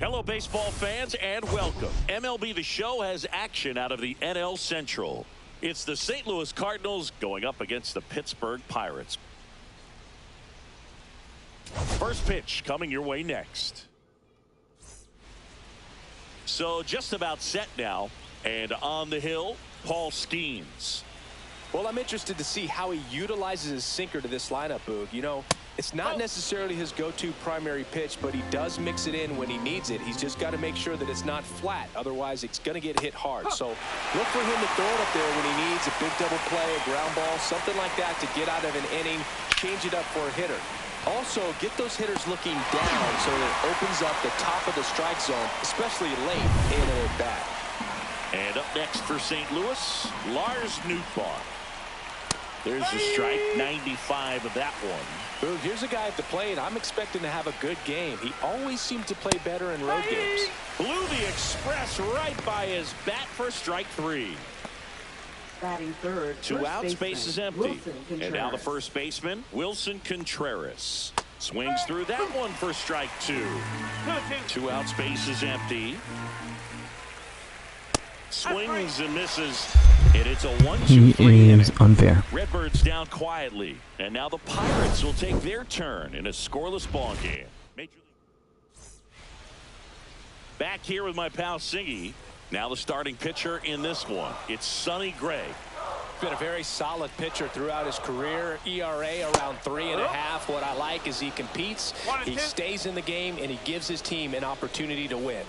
Hello, baseball fans, and welcome. MLB The Show has action out of the NL Central. It's the St. Louis Cardinals going up against the Pittsburgh Pirates. First pitch coming your way next. So just about set now, and on the hill, Paul Skeens. Well, I'm interested to see how he utilizes his sinker to this lineup, Boog. You know, it's not necessarily his go-to primary pitch, but he does mix it in when he needs it. He's just got to make sure that it's not flat. Otherwise, it's going to get hit hard. So look for him to throw it up there when he needs a big double play, a ground ball, something like that to get out of an inning, change it up for a hitter. Also, get those hitters looking down so that it opens up the top of the strike zone, especially late in an at-bat. And up next for St. Louis, Lars Nootbaar. There's the strike, 95 of that one. Boog, here's a guy at the plate I'm expecting to have a good game. He always seemed to play better in road games. Blew the express right by his bat for strike three. Batting third, two outs, base is empty. And now the first baseman, Wilson Contreras. Swings through that one for strike two. Two outs, base is empty. Swings and misses, and it's a 1-2-3 inning. Unfair. Redbirds down quietly, and now the Pirates will take their turn in a scoreless ball game. Back here with my pal Singy. Now the starting pitcher in this one. It's Sonny Gray. Been a very solid pitcher throughout his career. ERA around 3.5. What I like is he competes, he stays in the game, and he gives his team an opportunity to win.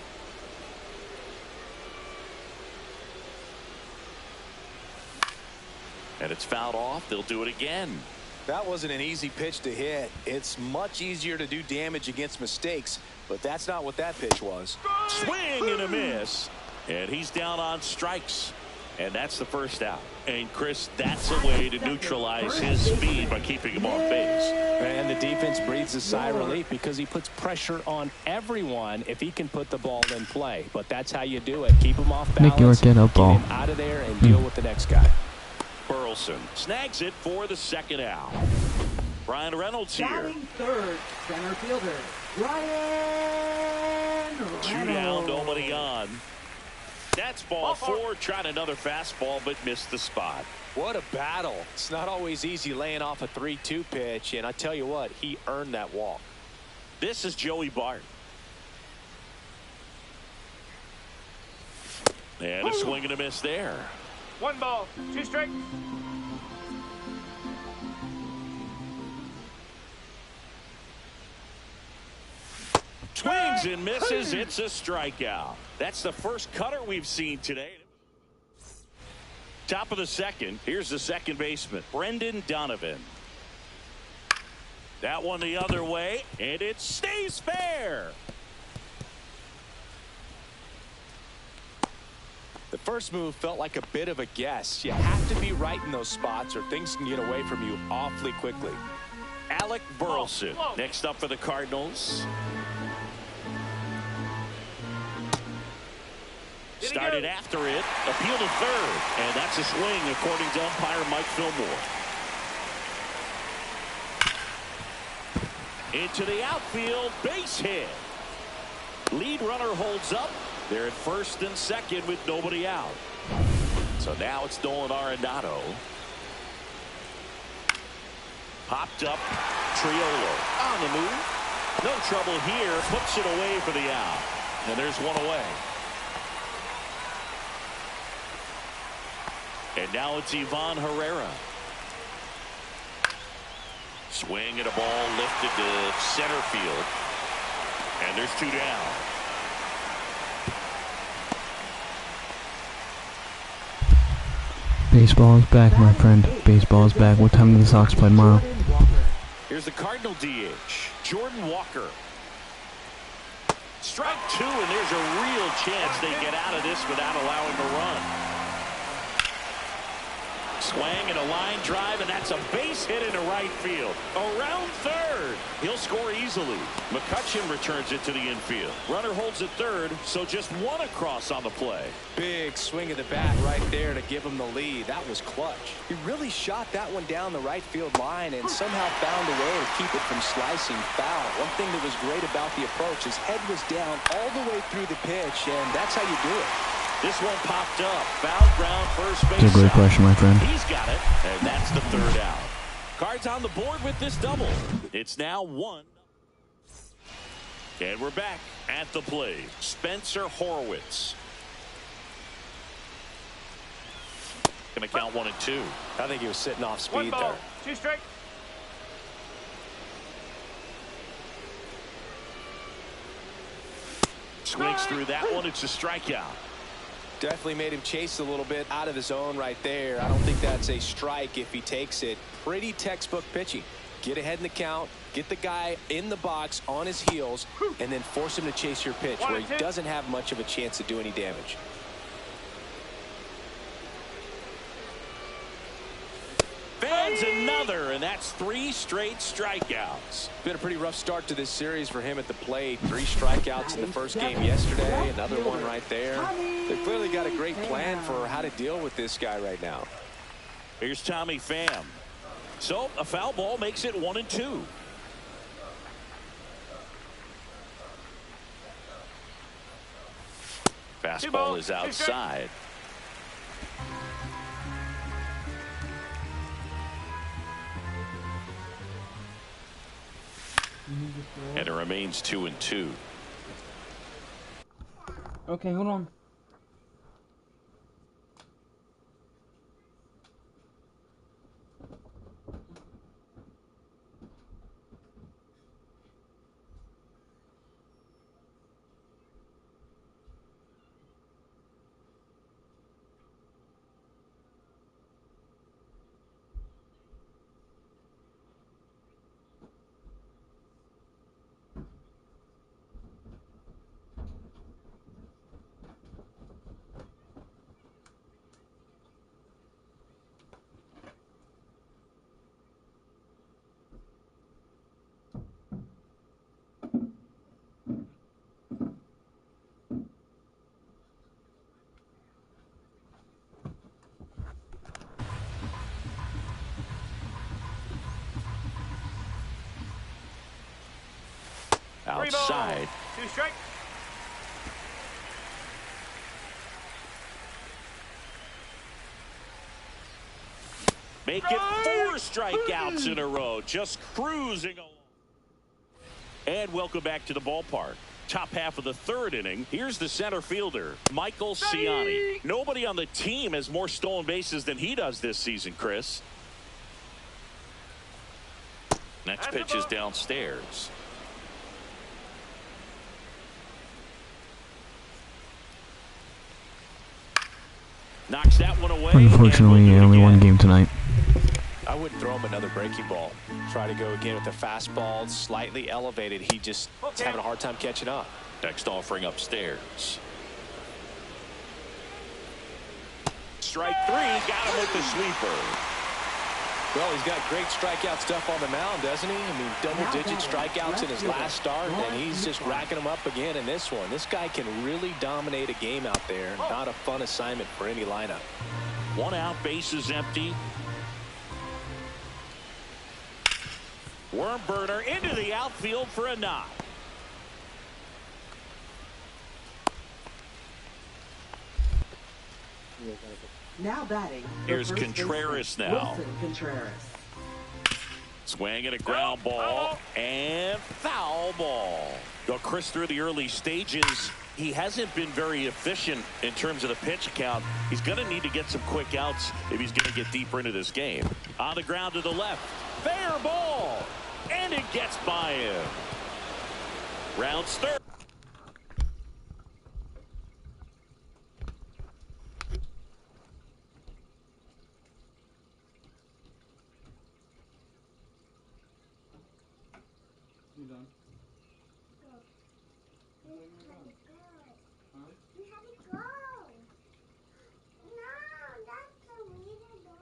And it's fouled off. They'll do it again. That wasn't an easy pitch to hit. It's much easier to do damage against mistakes, but that's not what that pitch was. Swing and a miss. And he's down on strikes. And that's the first out. And Chris, that's a way to neutralize his speed by keeping him off base. And the defense breathes a sigh of relief because he puts pressure on everyone if he can put the ball in play. But that's how you do it. Keep him off balance. Nick York, get up ball. Get him out of there and deal with the next guy. Burleson snags it for the second out. Brian Reynolds here. Batting third, center fielder, Brian Reynolds. Two down, nobody on. That's ball four. Tried another fastball, but missed the spot. What a battle. It's not always easy laying off a 3-2 pitch, and I tell you what, he earned that walk. This is Joey Bart. And a swing and a miss there. 1 ball, 2 strikes. Swings and misses. It's a strikeout. That's the first cutter we've seen today. Top of the second. Here's the second baseman, Brendan Donovan. That one the other way, and it stays fair. The first move felt like a bit of a guess. You have to be right in those spots or things can get away from you awfully quickly. Alec Burleson next up for the Cardinals. Started after it, appeal to third, and that's a swing according to umpire Mike Fillmore. Into the outfield, base hit. Lead runner holds up. They're at first and second with nobody out. So now it's Nolan Arenado. Popped up, Triolo on the move. No trouble here, puts it away for the out. And there's one away. And now it's Ivan Herrera. Swing and a ball lifted to center field. And there's 2 down. Baseball is back, my friend. Baseball is back. What time do the Sox play tomorrow? Here's the Cardinal DH, Jordan Walker. Strike 2, and there's a real chance they get out of this without allowing a run. Swing and a line drive, and that's a base hit into right field. Around third. He'll score easily. McCutchen returns it to the infield. Runner holds at third, so just one across on the play. Big swing of the bat right there to give him the lead. That was clutch. He really shot that one down the right field line and somehow found a way to keep it from slicing foul. One thing that was great about the approach, his head was down all the way through the pitch, and that's how you do it. This one popped up. Foul ground, first base. It's a great question, my friend. He's got it, and that's the third out. Cards on the board with this double. It's now 1. And we're back at the plate. Spencer Horwitz. Going to count 1 and 2. I think he was sitting off speed 1 ball, there. 2 strikes. Swings through that one. It's a strikeout. Definitely made him chase a little bit out of his own right there. I don't think that's a strike if he takes it. Pretty textbook pitching. Get ahead in the count, get the guy in the box on his heels, and then force him to chase your pitch where he doesn't have much of a chance to do any damage. Fans another, and that's 3 straight strikeouts. Been a pretty rough start to this series for him at the plate. 3 strikeouts in the first game yesterday, another one right there. They've clearly got a great plan for how to deal with this guy right now. Here's Tommy Pham. So a foul ball makes it 1 and 2. Fastball is outside. And it remains 2 and 2. Okay, hold on. Outside. 2 strikes. Make it 4 strikeouts in a row. Just cruising along. And welcome back to the ballpark. Top half of the 3rd inning. Here's the center fielder, Michael Ciani. Nobody on the team has more stolen bases than he does this season, Chris. Next pitch is downstairs. Knocks that one away. Unfortunately, only one game tonight. I wouldn't throw him another breaking ball. Try to go again with a fastball, slightly elevated. He just is having a hard time catching up. Next offering upstairs. Strike 3, got him with the sweeper. Well, he's got great strikeout stuff on the mound, doesn't he? I mean, double-digit strikeouts in his last start, and he's just racking them up again in this one. This guy can really dominate a game out there. Not a fun assignment for any lineup. 1 out, base is empty. Worm burner into the outfield for a knock. Now batting. Here's Contreras now. Wilson Contreras. Swing and a ground ball and foul ball. Well, Chris, through the early stages, he hasn't been very efficient in terms of the pitch count. He's going to need to get some quick outs if he's going to get deeper into this game. On the ground to the left. Fair ball. And it gets by him. Rounds third. You done? We have to go. No, that's the way to go.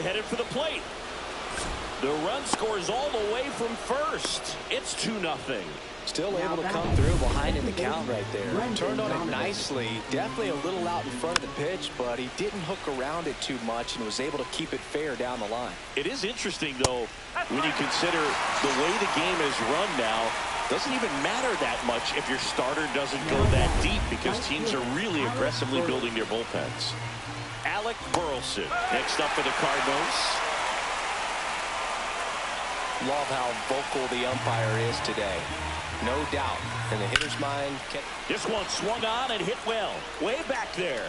headed for the plate. The run scores all the way from first. It's 2-0. Still able to come through behind in the count right there. Turned on it nicely. Definitely a little out in front of the pitch, but he didn't hook around it too much and was able to keep it fair down the line. It is interesting, though, when you consider the way the game is run now. Doesn't even matter that much if your starter doesn't go that deep because teams are really aggressively building their bullpens. Alec Burleson next up for the Cardinals. Love how vocal the umpire is today. No doubt. In the hitter's mind. This one swung on and hit well. Way back there.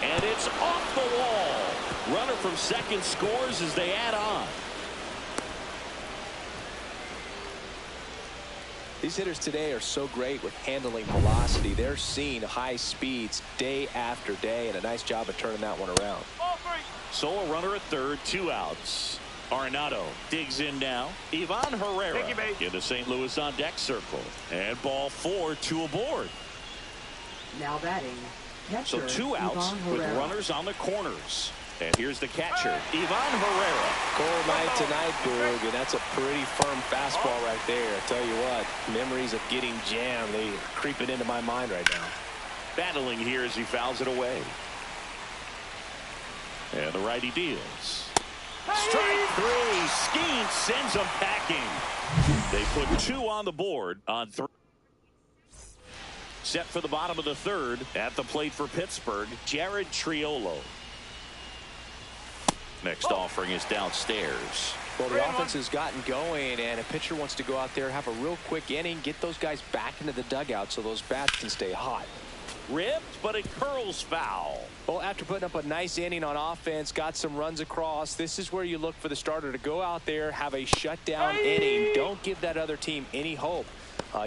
And it's off the wall. Runner from second scores as they add on. These hitters today are so great with handling velocity. They're seeing high speeds day after day, and a nice job of turning that one around. So a runner at third, 2 outs. Arenado digs in now. Ivan Herrera in the St. Louis on deck circle. And ball 4, 2 aboard. Now batting. So Catcher, 2 outs Ivan with Herrera. runners on the corners. And here's the catcher, Ivan Herrera. Cold night tonight, Boog, and that's a pretty firm fastball right there. I tell you what, memories of getting jammed, they creeping into my mind right now. Battling here as he fouls it away. And the righty deals. Strike 3. Skeen sends them packing. They put 2 on the board on 3. Set for the bottom of the third. At the plate for Pittsburgh, Jared Triolo. Next offering is downstairs. Well, the offense has gotten going, and a pitcher wants to go out there, have a real quick inning, get those guys back into the dugout so those bats can stay hot. Ripped, but it curls foul. Well, after putting up a nice inning on offense, got some runs across, this is where you look for the starter to go out there, have a shutdown inning. Don't give that other team any hope.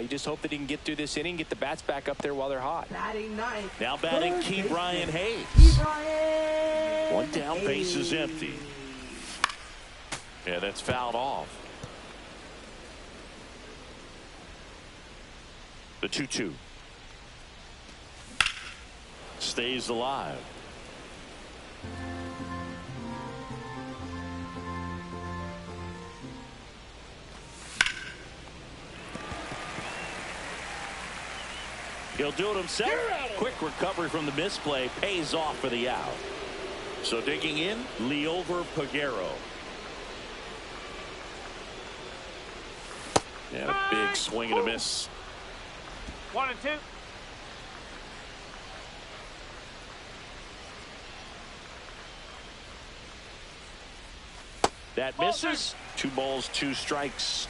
You just hope that he can get through this inning, get the bats back up there while they're hot. Batting ninth. Now batting Key Brian Hayes. One down, base is empty. Yeah, that's fouled off. The 2-2. Stays alive. He'll do it himself. Quick recovery from the misplay pays off for the out. So digging in, Liover Peguero. And a big swing and a miss. 1 and 2. That misses. 2 balls, 2 strikes.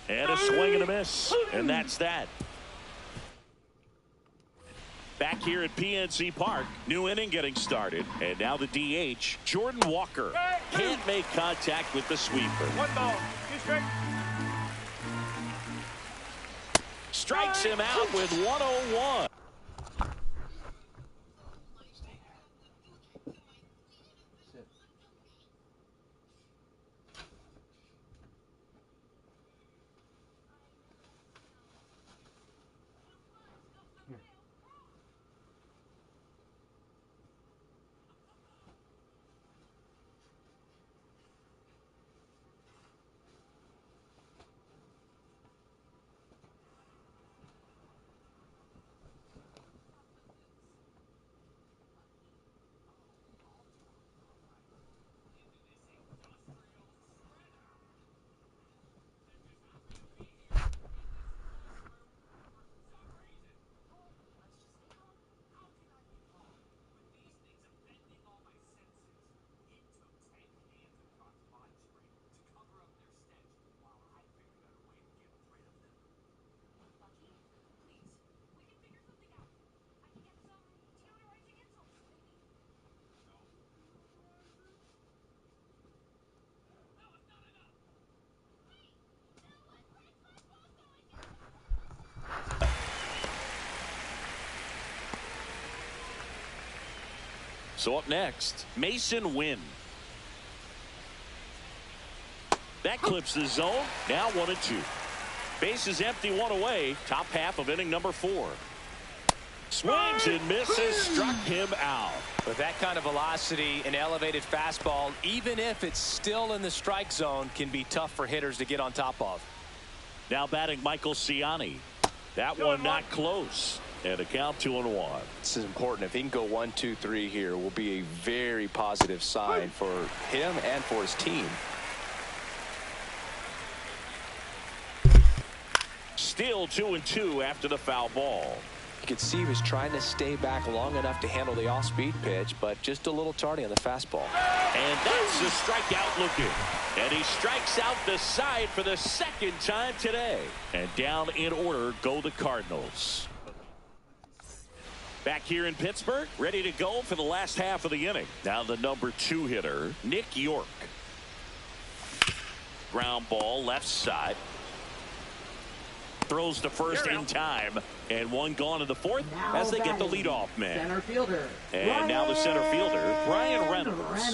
And a swing and a miss. And that's that. Back here at PNC Park, new inning getting started. And now the DH, Jordan Walker, can't make contact with the sweeper. 1 ball, 2 strikes. Strikes him out with 101. So up next, Mason Wynn. That clips the zone. Now 1 and 2. Base is empty, one away. Top half of inning number 4. Swings and misses, struck him out. With that kind of velocity, an elevated fastball, even if it's still in the strike zone, can be tough for hitters to get on top of. Now batting Michael Ciani. That one not close. And a count 2-1. This is important. If he can go 1, 2, 3 here, will be a very positive sign for him and for his team. Still 2-2 after the foul ball. You could see he was trying to stay back long enough to handle the off-speed pitch, but just a little tardy on the fastball. And that's the strikeout looking. And he strikes out the side for the second time today. And down in order go the Cardinals. Back here in Pittsburgh, ready to go for the last half of the inning. Now the number 2 hitter, Nick York. Ground ball left side. Throws to first in time. And one gone in the 4th as they get the leadoff man. Center fielder. And now the center fielder, Brian Reynolds.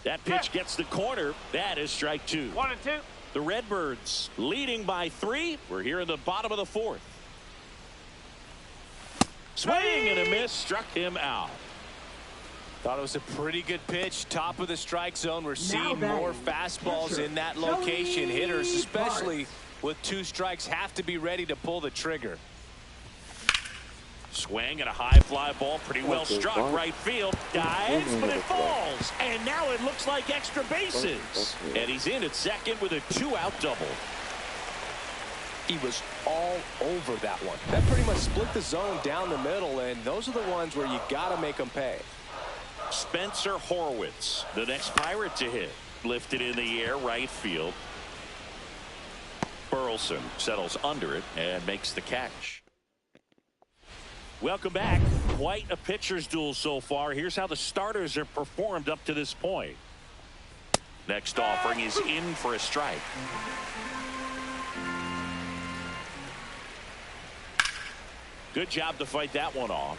That pitch gets the corner. That is strike 2. 1 and 2. The Redbirds leading by 3. We're here in the bottom of the 4th. Swing and a miss, struck him out. Thought it was a pretty good pitch. Top of the strike zone. We're seeing more fastballs in that location. Hitters, especially with 2 strikes, have to be ready to pull the trigger. Swing and a high fly ball, pretty well struck. Right field, dives, but it falls. And now it looks like extra bases. And he's in at second with a 2-out double. He was all over that one. That pretty much split the zone down the middle, and those are the ones where you got to make them pay. Spencer Horwitz, the next Pirate to hit. Lifted in the air, right field. Burleson settles under it and makes the catch. Welcome back. Quite a pitcher's duel so far. Here's how the starters have performed up to this point. Next offering is in for a strike. Good job to fight that one off.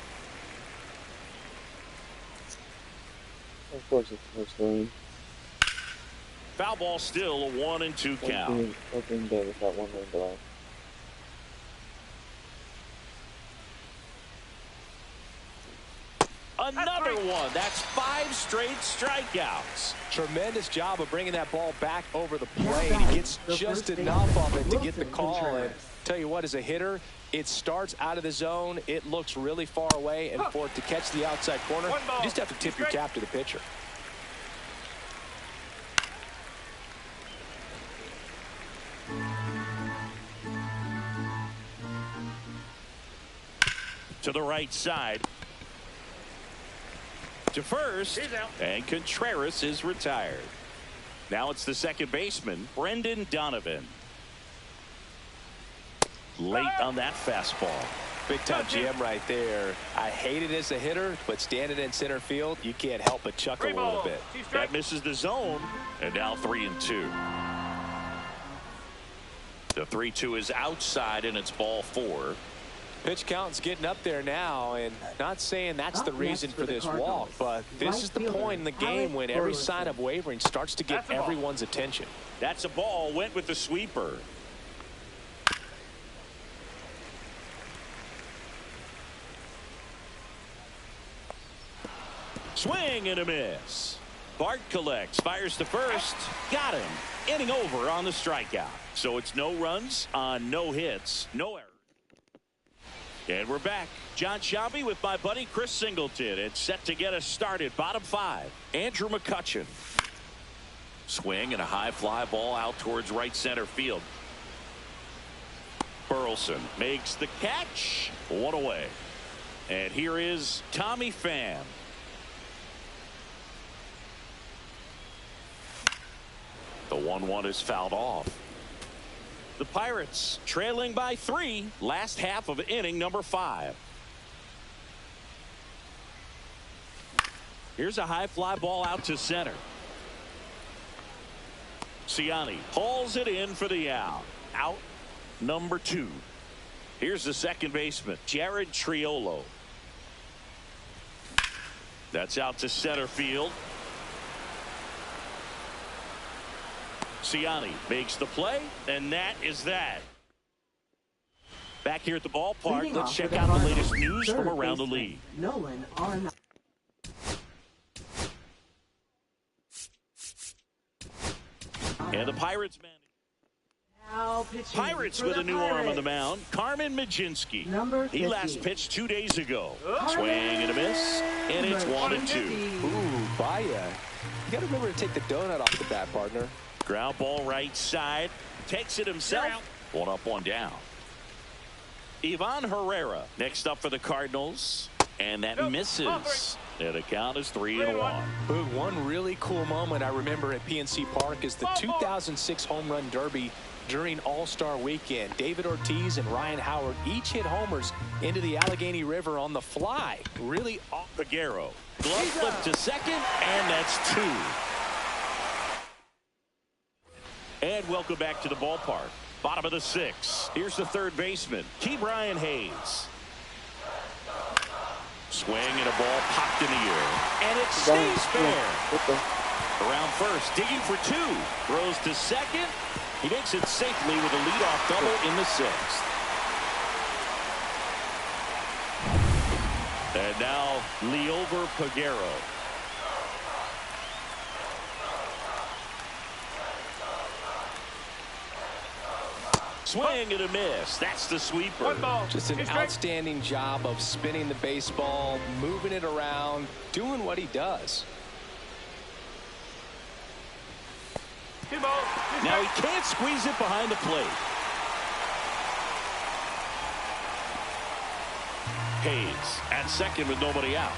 Of course it's first line. Foul ball still a 1-2 count. Opening day without 1 lane delay. Another one. That's 5 straight strikeouts. Tremendous job of bringing that ball back over the plate. He gets just enough of it to get the call. And tell you what, as a hitter, it starts out of the zone. It looks really far away, and for it to catch the outside corner, you just have to tip your cap to the pitcher. To the right side. To first. And Contreras is retired. Now it's the second baseman, Brendan Donovan. Late on that fastball. Big time GM right there. I hate it as a hitter, but standing in center field, you can't help but chuckle a little bit. That misses the zone. And now 3-2. The 3-2 is outside, and it's ball 4. Pitch count's getting up there now, and not saying that's the reason for this walk, but this is the point in the game when every sign of wavering starts to get everyone's attention. That's a ball. Went with the sweeper. Swing and a miss. Bart collects, fires to first, got him. Inning over on the strikeout. So it's no runs on no hits, no errors. And we're back. John Sciambi with my buddy Chris Singleton. It's set to get us started. Bottom 5. Andrew McCutchen. Swing and a high fly ball out towards right center field. Burleson makes the catch. 1 away. And here is Tommy Pham. The 1-1 is fouled off. The Pirates trailing by 3. Last half of inning number 5. Here's a high fly ball out to center. Ciani hauls it in for the out. Out number 2. Here's the second baseman, Jared Triolo. That's out to center field. Marciani makes the play, and that is that. Back here at the ballpark, Leading let's off check for the out the Cardinals, latest news third from around the baseman, league. Nolan on. And the Pirates man. Now pitching Pirates for with the a new arm on the Pirates. mound. Carmen Majinski. Number He 50. last pitched 2 days ago. Swing and a miss, and it's 1-2. Ooh, Baya. You got to remember to take the donut off the bat, partner. Ground ball right side. Takes it himself. 1 up, 1 down. Ivan Herrera next up for the Cardinals. And that misses. And the count is 3-1. Boog, one really cool moment I remember at PNC Park is the 2006 Home Run Derby during All-Star Weekend. David Ortiz and Ryan Howard each hit homers into the Allegheny River on the fly. Really off. Peguero. Glove flip to second, and that's 2. And welcome back to the ballpark. Bottom of the 6th. Here's the third baseman, Ke'Bryan Hayes. Swing and a ball popped in the air. And it stays fair. Around first, digging for 2. Throws to second. He makes it safely with a leadoff double in the 6th. And now, Liover Peguero. Swing and a miss. That's the sweeper. 1 ball. Just an outstanding job of spinning the baseball, moving it around, doing what he does. 2 balls. 2 Now strikes. he can't squeeze it behind the plate. Hayes at second with nobody out.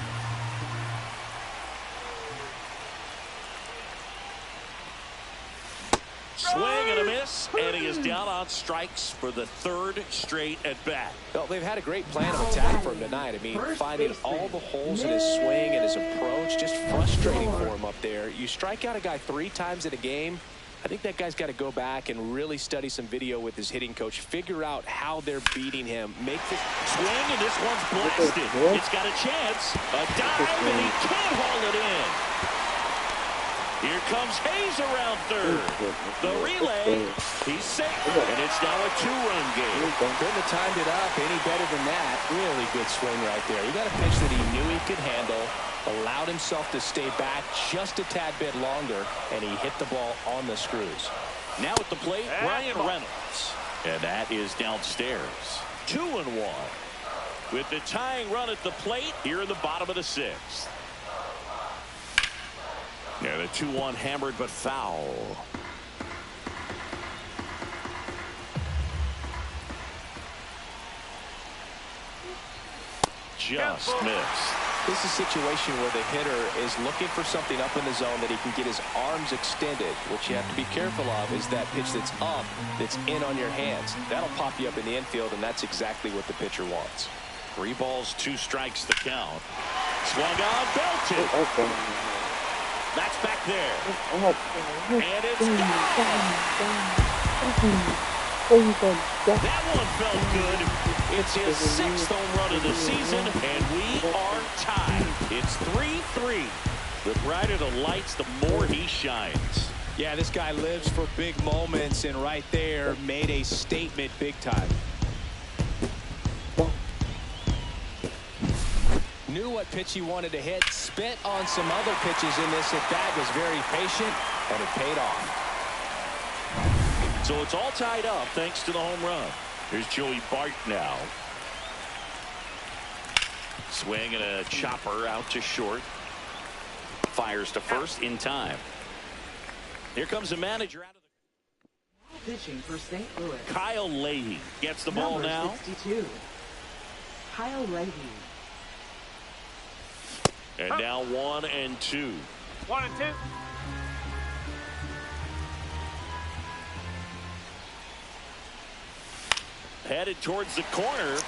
Swing and a miss, and he is down on strikes for the 3rd straight at bat. Well, they've had a great plan of attack for him tonight. I mean, finding all the holes in his swing and his approach, just frustrating for him up there. You strike out a guy 3 times in a game, I think that guy's got to go back and really study some video with his hitting coach, figure out how they're beating him, make this Swing, and this one's blasted. It's got a chance. A dive, and he can't haul it in. Here comes Hayes around third. The relay, he's safe, and it's now a 2-run game. Couldn't have timed it up any better than that. Really good swing right there. He got a pitch that he knew he could handle, allowed himself to stay back just a tad bit longer, and he hit the ball on the screws. Now at the plate, Ryan Reynolds. And that is downstairs. 2-1. With the tying run at the plate here in the bottom of the 6th. Yeah, the 2-1 hammered but foul. Just missed. This is a situation where the hitter is looking for something up in the zone that he can get his arms extended. What you have to be careful of is that pitch that's up, that's in on your hands. That'll pop you up in the infield, and that's exactly what the pitcher wants. 3 balls, 2 strikes the count. Swung on, belted. That's back there. And it's gone. That one felt good. It's his 6th home run of the season, and we are tied. It's 3-3. The brighter the lights, the more he shines. Yeah, this guy lives for big moments, and right there made a statement big time. Knew what pitch he wanted to hit, spit on some other pitches in this at bat, was very patient, and it paid off. So it's all tied up thanks to the home run. Here's Joey Bart now. Swing and a chopper out to short. Fires to first in time. Here comes the manager out of the Pitching for St. Louis. Kyle Leahy gets the ball Number now. 62. Kyle Leahy. And now 1-2. 1-2. Headed towards the corner.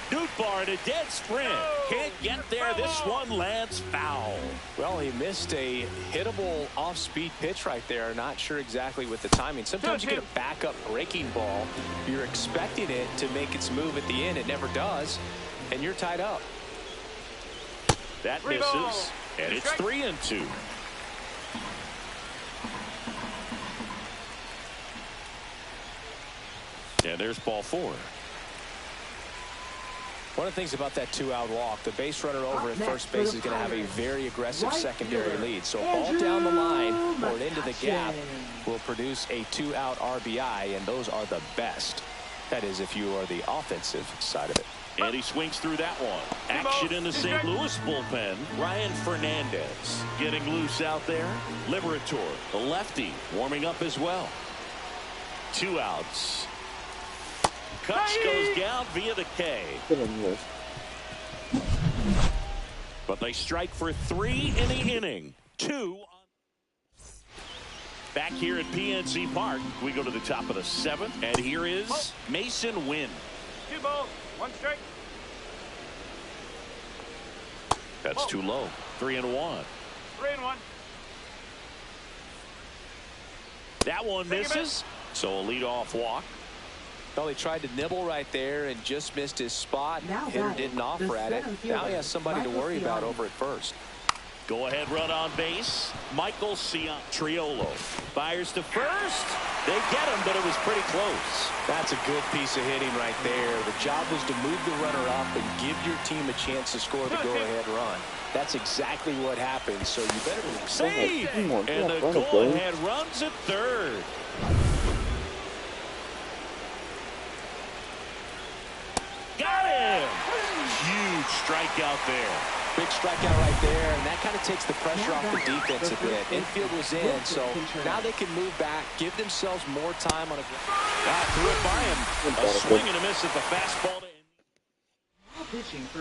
Nootbaar in a dead sprint. Can't get there. This one lands foul. Well, he missed a hittable off-speed pitch right there. Not sure exactly with the timing. Sometimes you get a backup breaking ball. You're expecting it to make its move at the end. It never does, and you're tied up. That 3 misses, balls. and it's 3-2. And there's ball 4. One of the things about that 2-out walk, the base runner over at first base is going to have a very aggressive secondary lead. So ball down the line or into the gap will produce a 2-out RBI, and those are the best. That is, if you are the offensive side of it. And he swings through that one. Action in the St. Louis bullpen. Ryan Fernandez getting loose out there. Liberator, the lefty, warming up as well. 2 outs. Kutch goes down via the K. But they strike for 3 in the inning. 2. Back here at PNC Park, we go to the top of the 7th, and here is Mason Wynn. 2 balls, 1 strike. That's too low. 3-1. 3-1. That one misses. So a leadoff walk. Well, he tried to nibble right there and just missed his spot. Hitter didn't offer at it. Now he has somebody to worry about over at first. Go ahead run on base. Michael Triolo fires to first. They get him, but it was pretty close. That's a good piece of hitting right there. The job was to move the runner up and give your team a chance to score the go-ahead run. That's exactly what happened, so you better save. And the go-ahead runs at third. Got him. Huge strikeout there. Big strikeout right there, and that kind of takes the pressure off the defense a bit. Infield was in, so now they can move back, give themselves more time on a threw it by him. A swing and a miss at the fastball.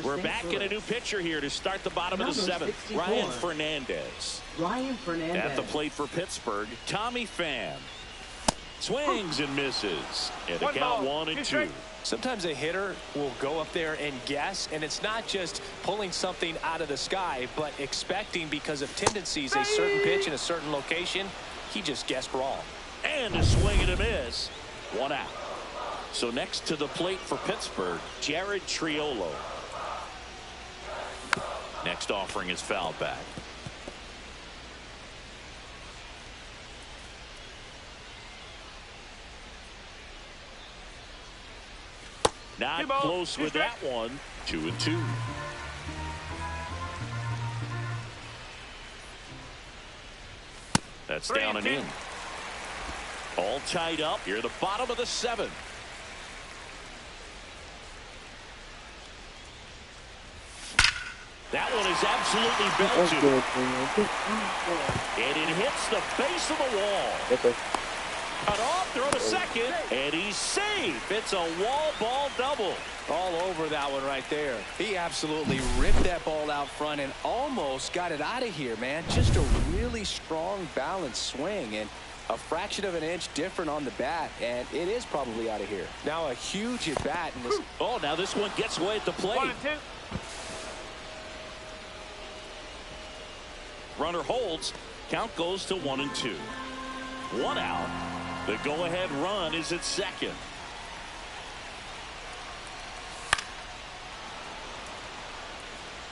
We're back in a new pitcher here to start the bottom of the 7th. Ryan Fernandez. At the plate for Pittsburgh, Tommy Pham. Swings and misses. And the count 1-2. Sometimes a hitter will go up there and guess, and it's not just pulling something out of the sky, but expecting because of tendencies a certain pitch in a certain location. He just guessed wrong. And a swing and a miss. 1 out. So next to the plate for Pittsburgh, Jared Triolo. Next offering is fouled back. Not close with that one. 2-2. That's down and in. All tied up here at the bottom of the 7th. That one is absolutely belted. And it hits the base of the wall. Cut off, throw to second, and he's safe. It's a wall ball double. All over that one right there. He absolutely ripped that ball out front and almost got it out of here, man. Just a really strong, balanced swing, and a fraction of an inch different on the bat, and it is probably out of here. Now a huge at bat. In this. Oh, now this one gets away at the plate. 1-2. Runner holds. Count goes to 1-2. 1 out. The go-ahead run is at second.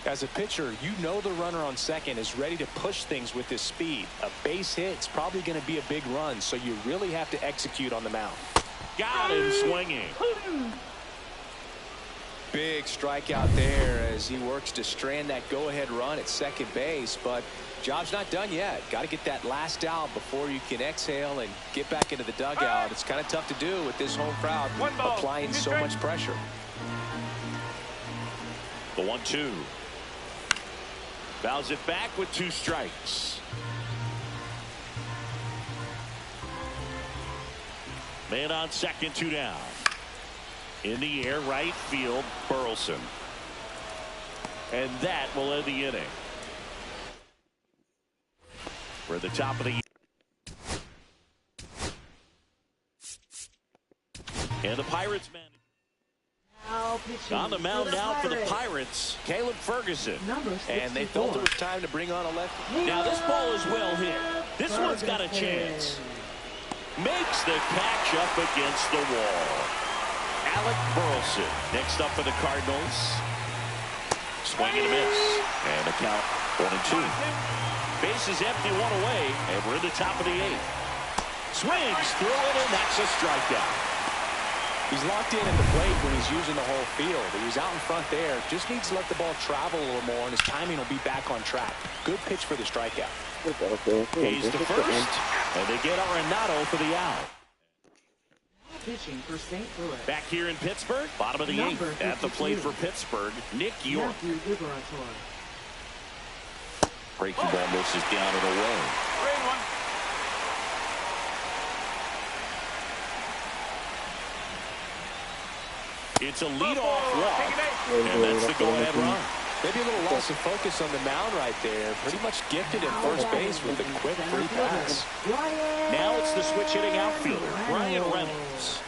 As a pitcher, you know the runner on second is ready to push things with his speed. A base hit's probably going to be a big run, so you really have to execute on the mound. Got him swinging. Big strikeout there as he works to strand that go-ahead run at second base, but job's not done yet. Got to get that last out before you can exhale and get back into the dugout. It's kind of tough to do with this home crowd applying so much pressure. The 1-2. Fouls it back with 2 strikes. Man on second, 2 down. In the air, right field, Burleson. And that will end the inning. We're at the top of the. And the Pirates man. On the mound now for the Pirates, Caleb Ferguson. And they felt it was time to bring on a left. Now this ball is well hit. This one's got a chance. Makes the catch up against the wall. Alec Burleson next up for the Cardinals. Swing and a miss. And the count 1-2. Base is empty, 1 away, and we're in the top of the 8th. Swings through it, and that's a strikeout. He's locked in at the plate when he's using the whole field. He was out in front there. Just needs to let the ball travel a little more, and his timing will be back on track. Good pitch for the strikeout. He's the first, and they get Arenado for the out. Pitching for St. Louis. Back here in Pittsburgh, bottom of the Number eighth. At the plate 52. for Pittsburgh, Nick York. Matthew Liberator. Breaking ball misses down and away. 3-1. It's a leadoff walk, and that's the go-ahead run. Maybe a little loss of focus on the mound right there. Pretty much gifted at first base with a quick free pass. Now it's the switch hitting outfielder, Ryan Reynolds.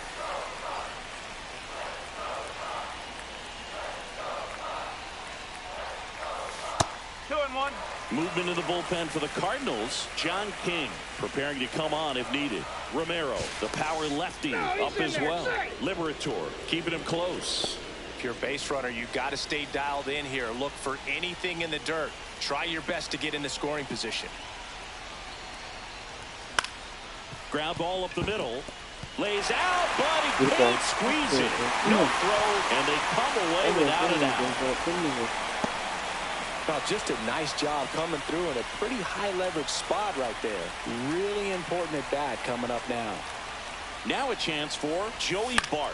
Movement in the bullpen for the Cardinals. John King preparing to come on if needed. Romero, the power lefty, up as well. Liberator keeping him close. If you're a base runner, you got to stay dialed in here. Look for anything in the dirt. Try your best to get in the scoring position. Ground ball up the middle. Lays out, but he can't squeeze it. No throw, and they come away without an out. Well, just a nice job coming through in a pretty high leverage spot right there. Really important at bat coming up now. Now a chance for Joey Bart.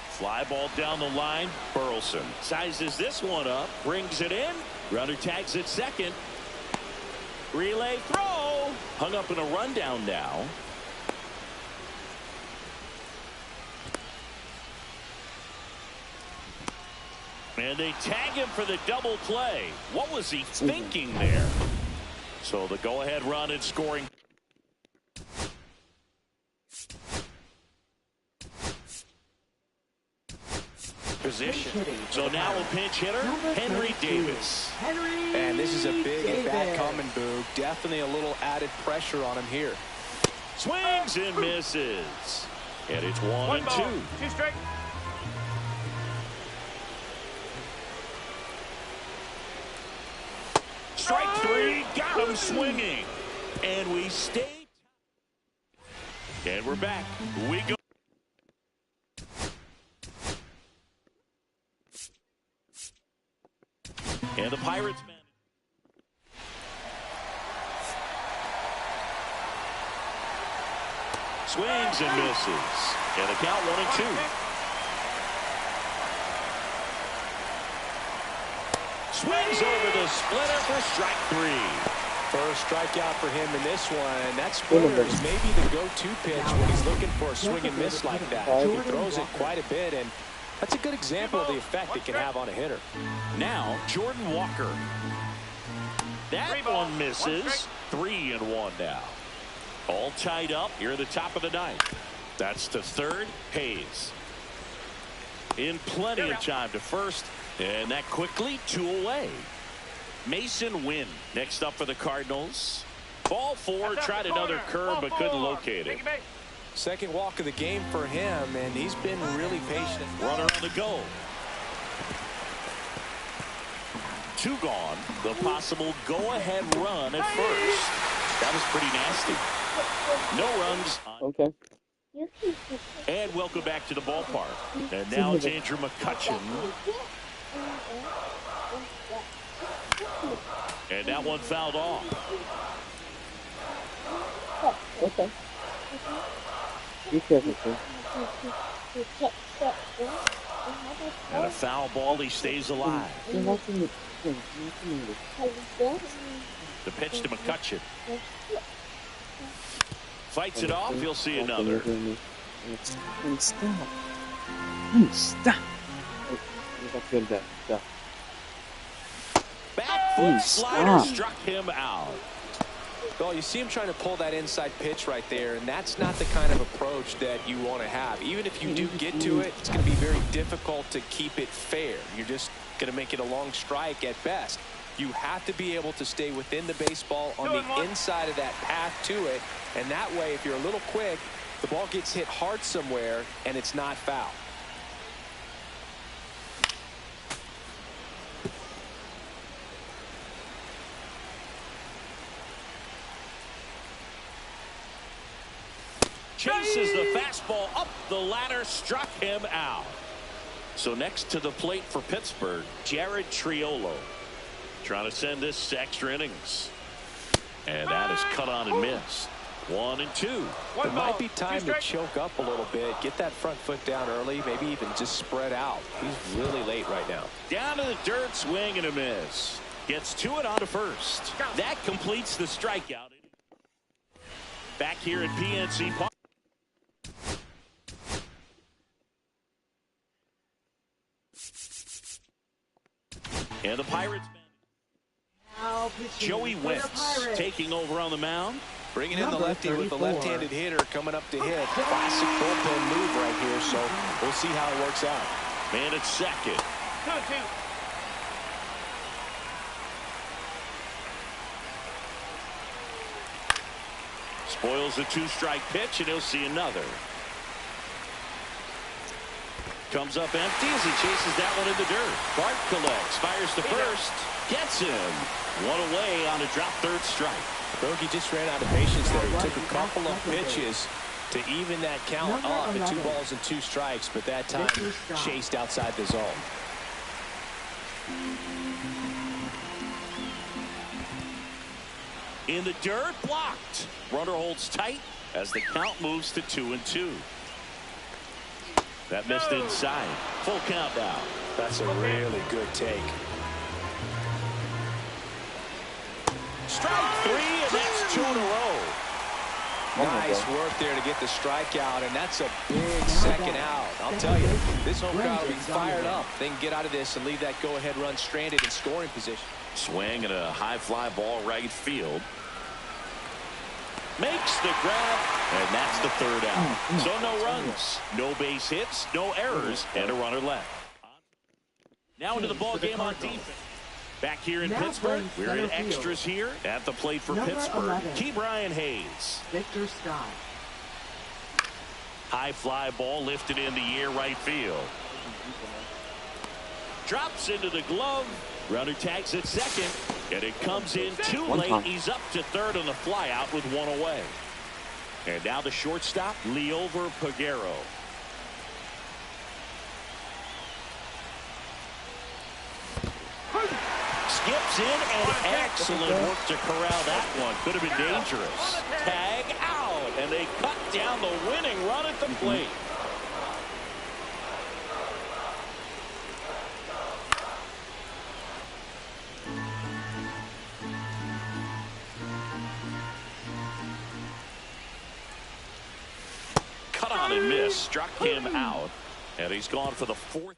Fly ball down the line. Burleson sizes this one up, brings it in. Runner tags at second. Relay throw. Hung up in a rundown now. And they tag him for the double play. What was he thinking there? So the go-ahead run and scoring. Position. So now a pinch hitter, Henry Davis. And this is a big at-bat coming, Boog. Definitely a little added pressure on him here. Swings and misses. And it's 1-2. 2 strike. Strike three, got him swinging. And we stay. And we're back. We go. And the Pirates man. Swings and misses. And the count 1-2. Swings over the splitter for strike three. First strikeout for him in this one. That splitter is maybe the go-to pitch when he's looking for a swing and miss like that. He throws it quite a bit, and that's a good example of the effect it can have on a hitter. Now, Jordan Walker. That one misses. 3-1 now. All tied up here at the top of the ninth. That's the third. Hayes. In plenty of time to first. And that quickly 2 away. Mason Wynn next up for the Cardinals. Ball 4, tried another curve but couldn't locate it. Second walk of the game for him, and he's been really patient. Runner on the go. 2 gone. The possible go-ahead run at first. That was pretty nasty. No runs. Okay. And welcome back to the ballpark. And now it's Andrew McCutchen. And that one fouled off. Okay. Be careful, sir. And a foul ball, he stays alive. The pitch to McCutchen. Fights it off, he'll see another. Stop. Stop. Back foot slider struck him out. Well, you see him trying to pull that inside pitch right there, and that's not the kind of approach that you want to have. Even if you do get to it, it's going to be very difficult to keep it fair. You're just going to make it a long strike at best. You have to be able to stay within the baseball on the inside of that path to it, and that way, if you're a little quick, the ball gets hit hard somewhere, and it's not foul. Chases the fastball up the ladder, struck him out. So next to the plate for Pittsburgh, Jared Triolo. Trying to send this to extra innings. And that is cut on and missed. 1-2. It might be time to choke up a little bit. Get that front foot down early. Maybe even just spread out. He's really late right now. Down to the dirt, swing and a miss. Gets to it on to first. That completes the strikeout. Back here at PNC Park. And the Pirates. Joey Wentz taking over on the mound. Bringing in the lefty with the left-handed hitter coming up to hit. Classic bullpen move right here, so we'll see how it works out. Man at second. 2-2. Spoils the two-strike pitch, and he'll see another. Comes up empty as he chases that one in the dirt. Bart collects, fires to first, gets him. One away on a drop third strike. Bogey just ran out of patience there. He took a couple of pitches to even that count up at 2 balls and 2 strikes, but that time chased outside the zone. In the dirt, blocked. Runner holds tight as the count moves to 2-2. That missed inside. Full count now. That's a really good take. Strike 3, and that's 2 in a row. Nice work there to get the strikeout, and that's a big second out. I'll tell you, this home crowd will be fired up. They can get out of this and leave that go-ahead run stranded in scoring position. Swing and a high fly ball right field. Makes the grab, and that's the third out. So no runs, no base hits, no errors, and a runner left. Now into the ball game on defense. Back here in Pittsburgh, we're in extras here at the plate for Pittsburgh. Ke'Bryan Hayes. Victor Scott. High fly ball lifted in the air right field. Drops into the glove. Runner tags at second, and it comes in too late. He's up to third on the fly out with 1 away. And now the shortstop, Liover Peguero. Skips in, and excellent work to corral that one. Could have been dangerous. Tag out, and they cut down the winning run at the plate. Cut on and miss, struck him out, and he's gone for the 4th.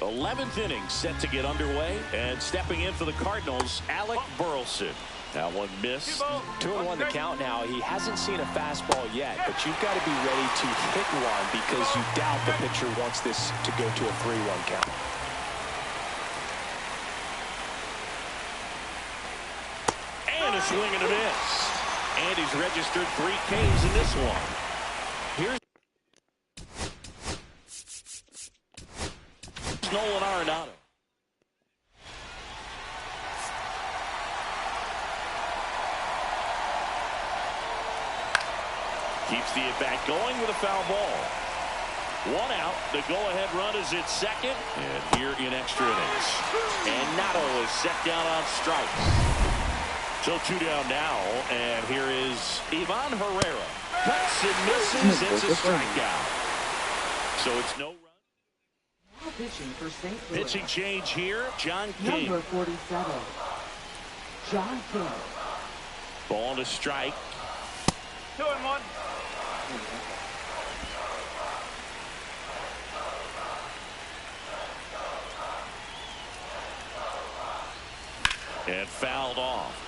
11th inning set to get underway, and stepping in for the Cardinals, Alec Burleson. That one missed. 2-1 the count now. He hasn't seen a fastball yet, but you've got to be ready to hit one because you doubt the pitcher wants this to go to a 3-1 count. And a swing and a miss. And he's registered 3 Ks in this one. Here's Nolan Arenado. Keeps the at-bat going with a foul ball. 1 out. The go-ahead run is at second. And here in extra innings. And Nato is set down on strikes. So 2 down now. And here is Ivan Herrera. Cuts and misses. It's a strikeout. So it's no run. Pitching for St. Louis. Pitching change here. John King. Number 47. John King. Ball to strike. 2-1. And fouled off.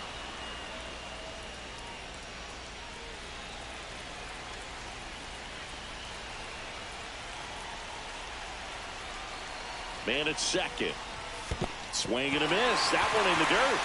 Man at second. Swing and a miss. That one in the dirt.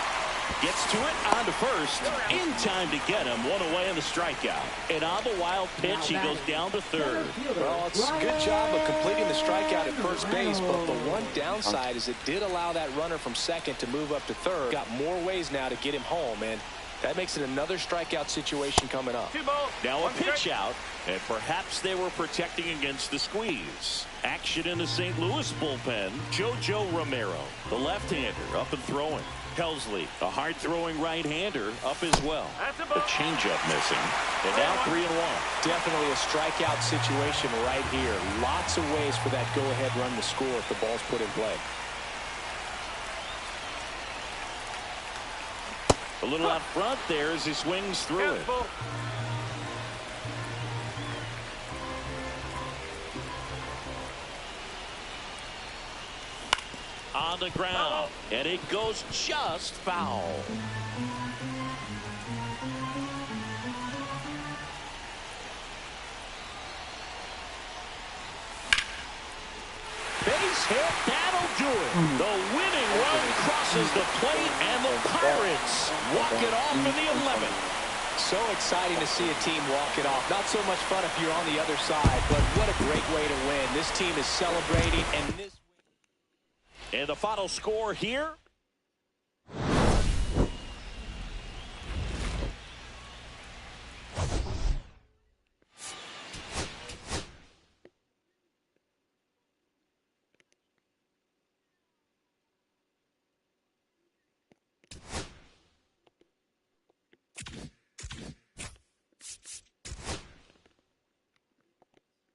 Gets to it on to first. In time to get him. 1 away on the strikeout. And on the wild pitch, he goes down to third. Well, it's a good job of completing the strikeout at first base, but the one downside is it did allow that runner from second to move up to third. Got more ways now to get him home, and That makes it another strikeout situation coming up. 2 balls. Now a 1 pitch strike. out, and perhaps they were protecting against the squeeze. Action in the St. Louis bullpen. JoJo Romero, the left-hander, up and throwing. Helsley, a hard-throwing right-hander, up as well. That's a The ball. changeup missing, and now 3-1. Definitely a strikeout situation right here. Lots of ways for that go-ahead run to score if the ball's put in play. A little out front there as he swings through it. Careful. On the ground, and it goes just foul. Base hit, that'll do it. The winning run crosses the plate, and the Pirates walk it off in the 11th. So exciting to see a team walk it off. Not so much fun if you're on the other side, but what a great way to win. This team is celebrating, and this. And the final score here.